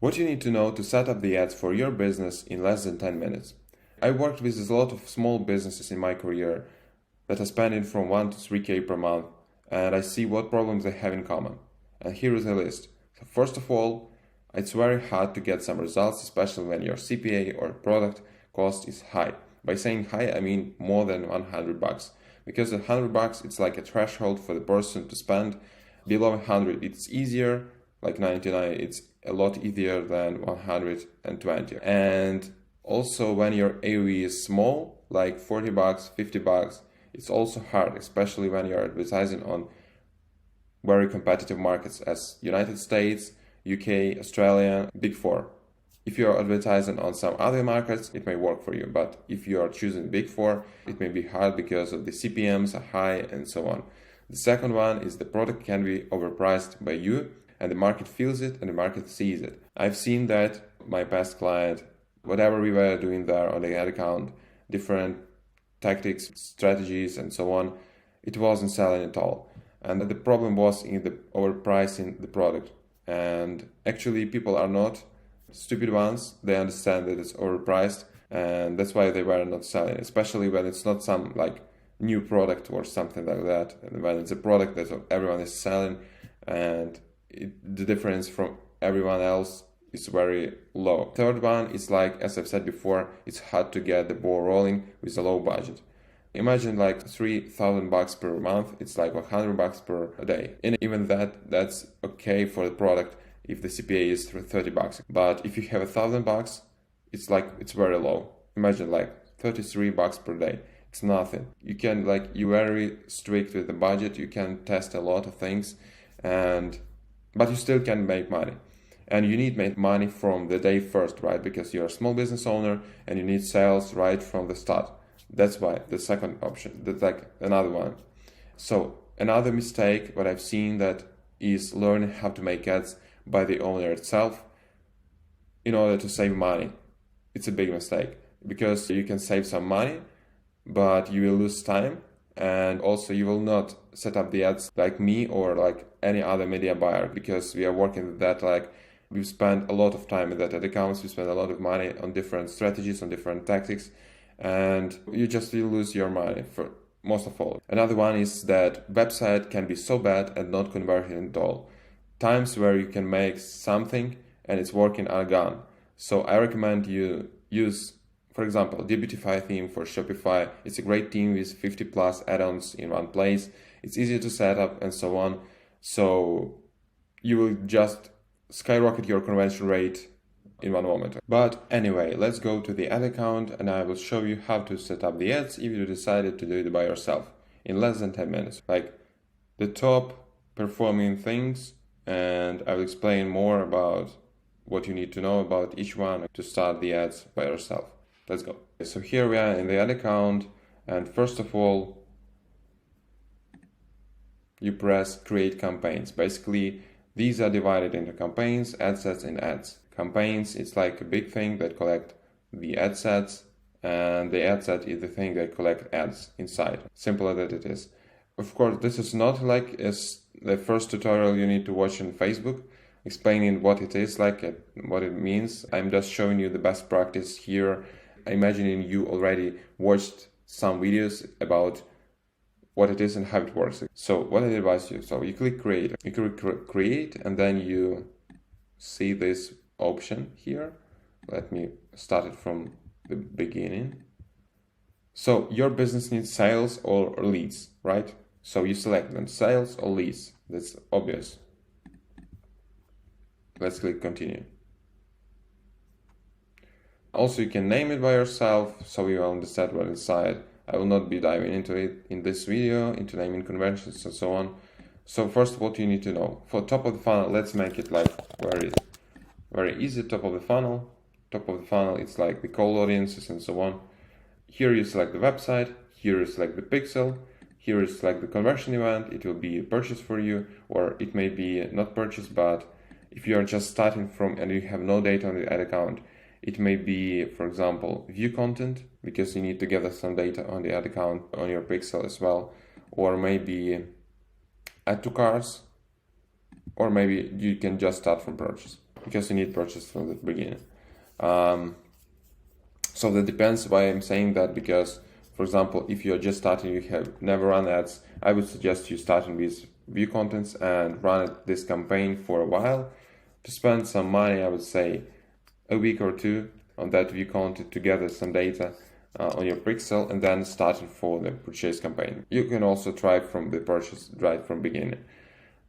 What you need to know to set up the ads for your business in less than 10 minutes. I worked with a lot of small businesses in my career that are spending from 1 to 3K per month, and I see what problems they have in common. And here is a list. So first of all, it's very hard to get some results, especially when your CPA or product cost is high. By saying high, I mean more than $100. Because $100, it's like a threshold for the person to spend. Below 100, it's easier. Like 99, it's a lot easier than 120. And also when your AOV is small, like $40, $50, it's also hard, especially when you're advertising on very competitive markets as United States, UK, Australia, Big Four. If you're advertising on some other markets, it may work for you. But if you are choosing Big Four, it may be hard because of the CPMs are high and so on. The second one is the product can be overpriced by you and the market feels it and the market sees it. I've seen that my past client, whatever we were doing there on the ad account, different tactics, strategies and so on, it wasn't selling at all. And the problem was in the overpricing the product. And actually people are not stupid ones. They understand that it's overpriced and that's why they were not selling, especially when it's not some like new product or something like that. And when it's a product that everyone is selling and the difference from everyone else is very low. Third one is like, as I've said before, it's hard to get the ball rolling with a low budget. Imagine like $3,000 per month, it's like $100 per day. And even that's okay for the product if the CPA is $30. But if you have $1,000, it's very low. Imagine like $33 per day. It's nothing. You can you're very strict with the budget, you can test a lot of things, but you still can make money. And you need to make money from the day first, right? Because you're a small business owner and you need sales right from the start. That's why the second option, that's like another one. So another mistake, what I've seen that is learning how to make ads by the owner itself in order to save money. It's a big mistake because you can save some money, but you will lose time. And also you will not set up the ads like me or like any other media buyer, because we are working with that. Like we've spent a lot of time in that ad accounts, we spend a lot of money on different strategies, on different tactics, and you just will lose your money for most of all. Another one is that website can be so bad and not converting at all. Times where you can make something and it's working are gone. So I recommend you use, for example, Debutify theme for Shopify. It's a great theme with 50 plus add-ons in one place. It's easy to set up and so on. So you will just skyrocket your conversion rate in one moment. But anyway, let's go to the ad account and I will show you how to set up the ads if you decided to do it by yourself in less than 10 minutes. Like the top performing things, and I will explain more about what you need to know about each one to start the ads by yourself. Let's go. So here we are in the ad account, and first of all, you press create campaigns. Basically, these are divided into campaigns, ad sets, and ads. Campaigns, it's like a big thing that collect the ad sets, and the ad set is the thing that collect ads inside. Simple as it is. Of course, this is not like the first tutorial you need to watch on Facebook, explaining what it is like and what it means. I'm just showing you the best practice here. Imagining you already watched some videos about what it is and how it works. So what I advise you, so you click create, and then you see this option here. Let me start it from the beginning. So your business needs sales or leads, right? So you select them, sales or leads. That's obvious. Let's click continue. Also, you can name it by yourself, so you will understand what inside. I will not be diving into it in this video, into naming conventions and so on. So first, what you need to know. For top of the funnel, let's make it like very easy. Top of the funnel, it's like the cold audiences and so on. Here you select the website, here you select the pixel, here you select the conversion event. It will be a purchase for you, or it may be not purchase, but if you are just starting from and you have no data on the ad account, it may be, for example, view content, because you need to gather some data on the ad account on your pixel as well, or maybe add to carts, or maybe you can just start from purchase. because you need purchase from the beginning. So that depends why I'm saying that, because, for example, if you're just starting, you have never run ads, I would suggest you starting with view contents and run this campaign for a while to spend some money, I would say a week or two on that view content to gather some data on your pixel, and then starting for the purchase campaign. You can also try from the purchase right from beginning.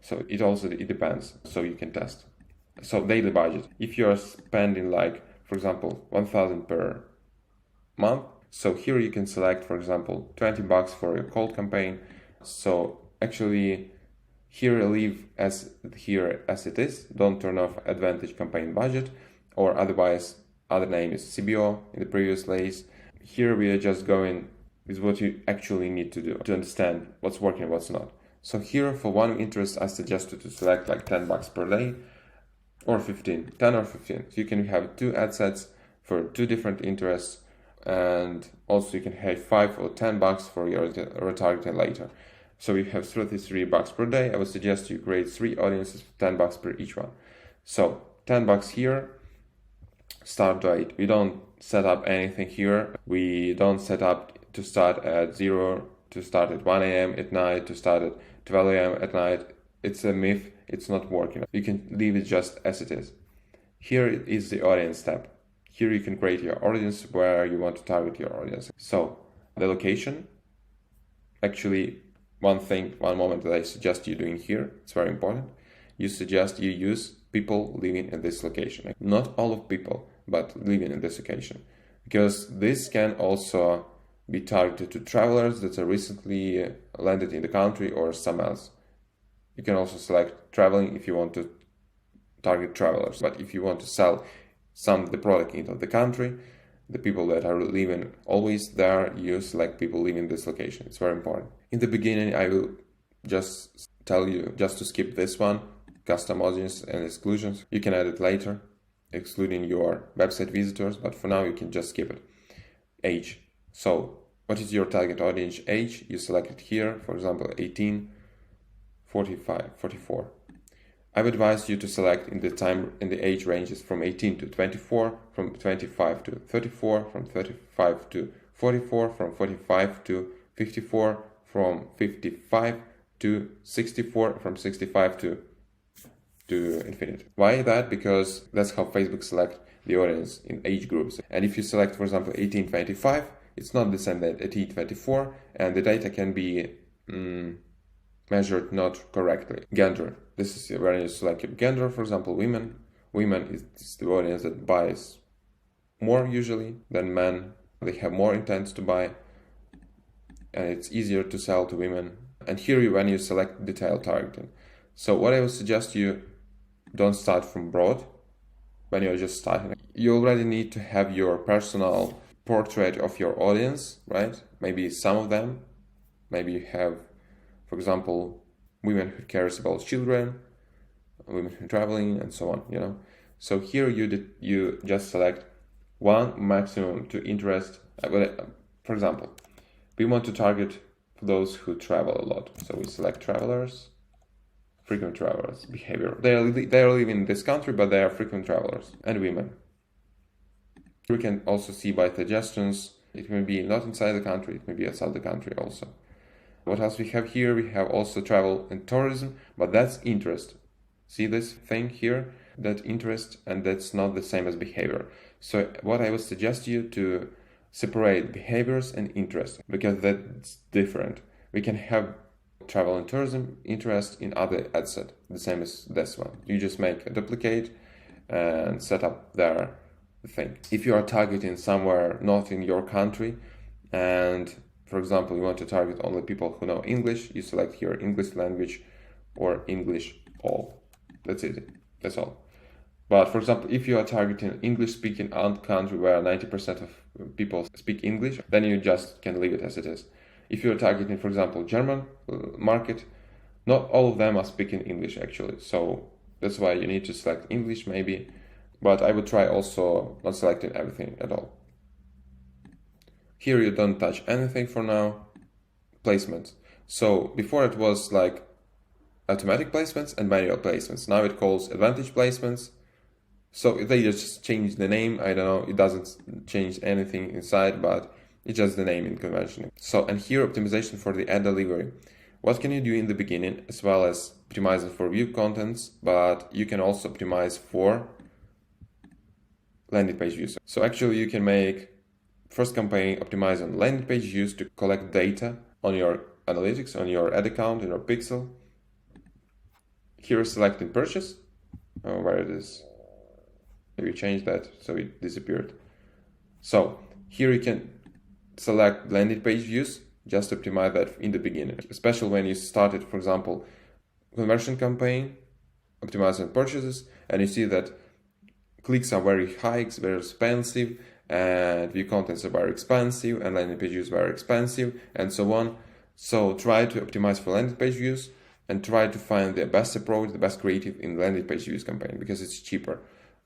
So it depends, so you can test. So daily budget, if you're spending like, for example, 1,000 per month, so here you can select, for example, $20 for your cold campaign. So actually here leave as it is, don't turn off advantage campaign budget, or otherwise other name is CBO in the previous lays. Here we are just going with what you actually need to do to understand what's working and what's not. So here for one interest, I suggest you to select like $10 per day or 15, 10 or 15. So you can have 2 ad sets for 2 different interests, and also you can have $5 or $10 for your retargeting later. So you have $33 per day. I would suggest you create 3 audiences for $10 per each one. So $10 here, start date. We don't set up anything here. We don't set up to start at 0, to start at 1 a.m. at night, to start at 12 a.m. at night. It's a myth. It's not working. You can leave it just as it is. Here is the audience tab. Here you can create your audience, where you want to target your audience. So the location, actually one moment that I suggest you doing here, it's very important. You suggest you use people living in this location. Not all of people, but living in this location. Because this can also be targeted to travelers that are recently landed in the country or some else. You can also select traveling if you want to target travelers. But if you want to sell the product into the country, the people that are living always there, you select people living in this location. It's very important. In the beginning, I will just tell you just to skip this one, custom audience and exclusions. You can add it later, excluding your website visitors, but for now you can just skip it. Age. So what is your target audience age? You select it here, for example, 18, 45, 44. I would advise you to select in the age ranges from 18 to 24, from 25 to 34, from 35 to 44, from 45 to 54, from 55 to 64, from 65 to infinite. Why that? Because that's how Facebook select the audience in age groups. And if you select, for example, 18-25, it's not the same as 18-24, and the data can be measured not correctly. Gender. This is where you select your gender, for example, women. Women is the audience that buys more usually than men. They have more intent to buy, and it's easier to sell to women. And here when you select detailed targeting. So what I would suggest you, don't start from broad when you're just starting. You already need to have your personal portrait of your audience, right? Maybe some of them. Maybe you have, for example, women who cares about children, women who are traveling, and so on, you know. So here you just select one maximum to interest. For example, we want to target those who travel a lot. So we select travelers, frequent travelers, behavior. They are living in this country, but they are frequent travelers, and women. We can also see by suggestions. It may be not inside the country, it may be outside the country also. What else we have here? We have also travel and tourism, but that's interest. See this thing here? That interest, and that's not the same as behavior. So what I would suggest you to separate behaviors and interest, because that's different. We can have travel and tourism interest in other ad set, the same as this one. You just make a duplicate and set up there the thing. If you are targeting somewhere not in your country, and for example, you want to target only people who know English, you select here English language or English all. That's it. That's all. But for example, if you are targeting English-speaking country where 90% of people speak English, then you just can leave it as it is. If you are targeting, for example, German market, not all of them are speaking English actually. So that's why you need to select English maybe. But I would try also not selecting everything at all. Here you don't touch anything for now. Placements. So before it was like automatic placements and manual placements. Now it calls advantage placements So they just change the name. I don't know, it doesn't change anything inside, but it's just the naming convention. So, and here optimization for the ad delivery. What can you do in the beginning, as well as optimizing for view contents, but you can also optimize for landing page views. So actually you can make first campaign optimize on landing page views to collect data on your analytics, on your ad account, in your pixel. Here selecting purchase, where it is. Maybe change that so it disappeared. So here you can select landing page views, just optimize that in the beginning, especially when you started, for example, conversion campaign, optimize on purchases, and you see that clicks are very high, it's very expensive, and view contents are very expensive, and landing page views very expensive, and so on. So try to optimize for landing page views and try to find the best approach, the best creative in landing page views campaign, because it's cheaper.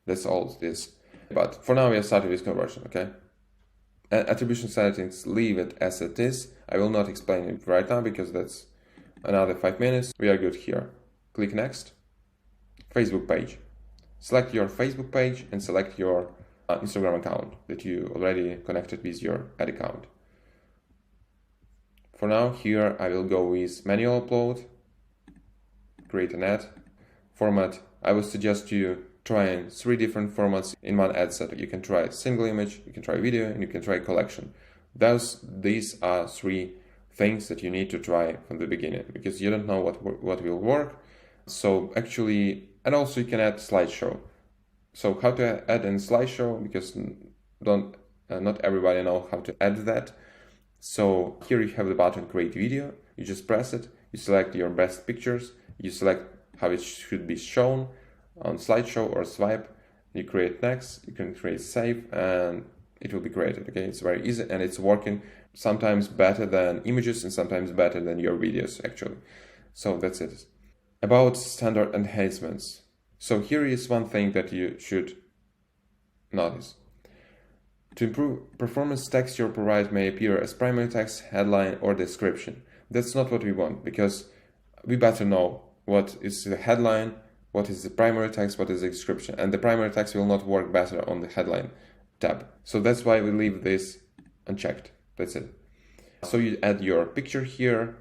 That's all it is. But for now, we are starting with conversion, okay? Attribution settings, leave it as it is. I will not explain it right now because that's another 5 minutes. We are good here. Click next. Facebook page. Select your Facebook page and select your Instagram account that you already connected with your ad account. For now, here I will go with manual upload, create an ad. Format, I would suggest you try 3 different formats in one ad set. You can try single image, you can try video, and you can try collection. These are 3 things that you need to try from the beginning because you don't know what will work. So actually, and also you can add slideshow. So how to add in slideshow, because not everybody know how to add that. So here you have the button create video. You just press it, you select your best pictures, you select how it should be shown on slideshow or swipe, you create next, you can create save, and it will be created. Okay, it's very easy and it's working sometimes better than images and sometimes better than your videos actually. So that's it. About standard enhancements. So here is one thing that you should notice. To improve performance, text you provide may appear as primary text, headline, or description. That's not what we want, because we better know what is the headline, what is the primary text, what is the description, and the primary text will not work better on the headline tab. So that's why we leave this unchecked. That's it. So you add your picture here,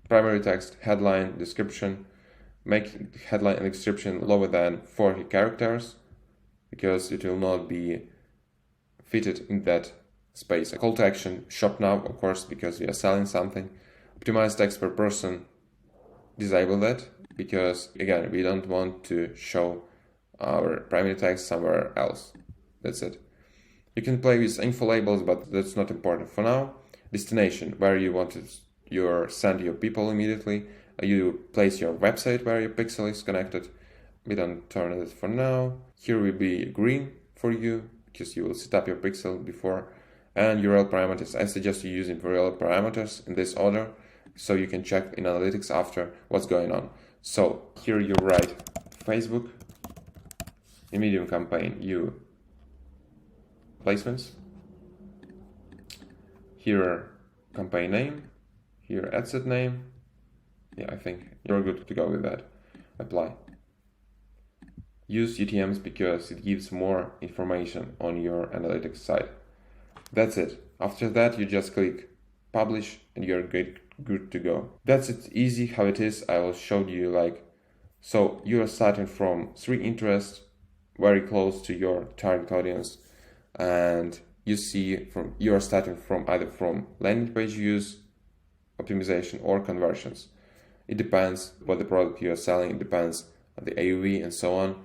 primary text, headline, description. Make headline and description lower than 40 characters because it will not be fitted in that space. A call to action, shop now, of course, because we are selling something. Optimize text per person, disable that because again, we don't want to show our primary text somewhere else. That's it. You can play with info labels, but that's not important for now. Destination, where you want to send your people immediately. You place your website where your pixel is connected. We don't turn it for now. Here will be green for you because you will set up your pixel before. And URL parameters. I suggest you using URL parameters in this order so you can check in analytics after what's going on. So here you write Facebook. In medium campaign, you placements. Here campaign name. Here ad set name. Yeah, I think you're good to go with that. Apply. Use UTMs because it gives more information on your analytics side. That's it. After that, you just click publish and you're good to go. That's it, easy how it is. I will show you so you are starting from 3 interests very close to your target audience, and you see you are starting from either from landing page views, optimization, or conversions. It depends what the product you are selling, it depends on the AOV and so on.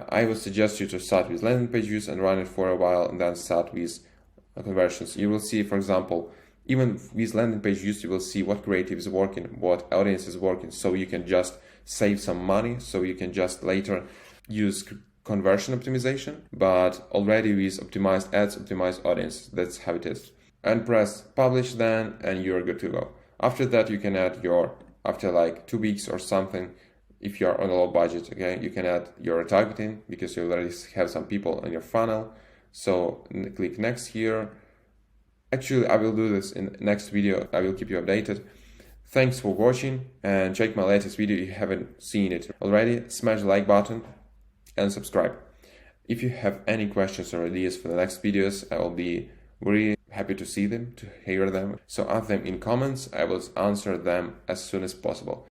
I would suggest you to start with landing page views and run it for a while and then start with conversions. You will see, for example, even with landing page views, you will see what creative is working, what audience is working, so you can just save some money, so you can just later use conversion optimization, but already with optimized ads, optimized audience. That's how it is. And press publish then, and you're good to go. After that, you can add after 2 weeks or something, if you're on a low budget, okay, you can add your targeting because you already have some people on your funnel. So click next here. Actually, I will do this in next video. I will keep you updated. Thanks for watching and check my latest video if you haven't seen it already. Smash the like button and subscribe. If you have any questions or ideas for the next videos, I will be very happy to see them, to hear them. So add them in comments. I will answer them as soon as possible.